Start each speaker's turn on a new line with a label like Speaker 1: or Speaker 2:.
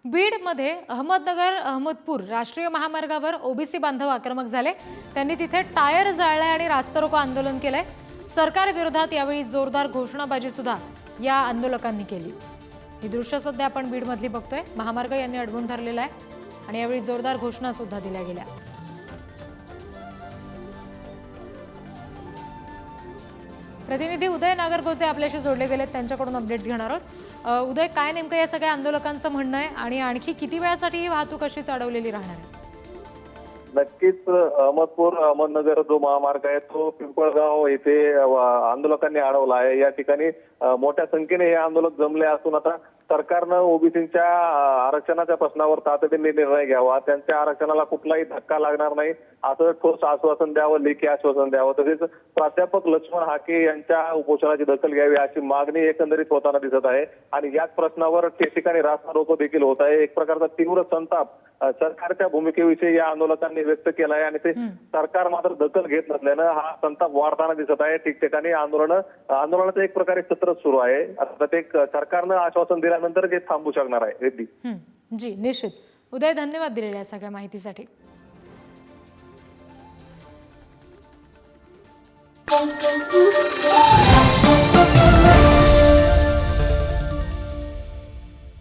Speaker 1: बीडमध्ये अहमदनगर अहमदपूर राष्ट्रीय महामार्गावर ओबीसी बांधव आक्रमक झाले। त्यांनी तिथे टायर जाळले आणि रास्ता रोको आंदोलन केलंय। सरकार विरोधात यावेळी जोरदार घोषणाबाजी सुद्धा या आंदोलकांनी केली। ही दृश्य सध्या आपण बीडमधली बघतोय। महामार्ग यांनी अडवून धरलेला आहे आणि यावेळी जोरदार घोषणा सुद्धा दिल्या गेल्या। प्रतिनिधी उदय नागरगोजे आपल्याशी जोडले गेलेत, त्यांच्याकडून अपडेट्स घेणार आहोत। उदय, काय नेमकं या सगळ्या आंदोलकांचं म्हणणं आहे आणि आणखी किती वेळासाठी ही वाहतूक अशीच अडवलेली राहणार आहे?
Speaker 2: नक्कीच अहमदपूर अहमदनगर जो महामार्ग आहे तो पिंपळगाव येथे आंदोलकांनी अडवला आहे। या ठिकाणी मोठ्या संख्येने हे आंदोलक जमले असून आता सरकारनं ओबीसींच्या आरक्षणाच्या प्रश्नावर तातडीने निर्णय घ्यावा, त्यांच्या आरक्षणाला कुठलाही धक्का लागणार नाही असं ठोस आश्वासन द्यावं, लेखी आश्वासन द्यावं। तसेच प्राध्यापक लक्ष्मण हाके यांच्या उपोषणाची दखल घ्यावी अशी मागणी एकंदरीत होताना दिसत आहे आणि याच प्रश्नावर ठिकठिकाणी रास्ता रोको देखील होत आहे। एक प्रकारचा तीव्र संताप सरकारच्या भूमिकेविषयी या आंदोलकांनी व्यक्त केला आहे आणि ते सरकार मात्र दखल घेत नसल्यानं हा संताप वाढताना दिसत आहे। ठिकठिकाणी आंदोलनाचं एक प्रकारे सत्र सुरू आहे। आता ते सरकारनं आश्वासन दिल्यानंतर ते थांबू शकणार आहे।
Speaker 1: जी निश्चित। उदय, धन्यवाद दिलेल्या सगळ्या माहितीसाठी।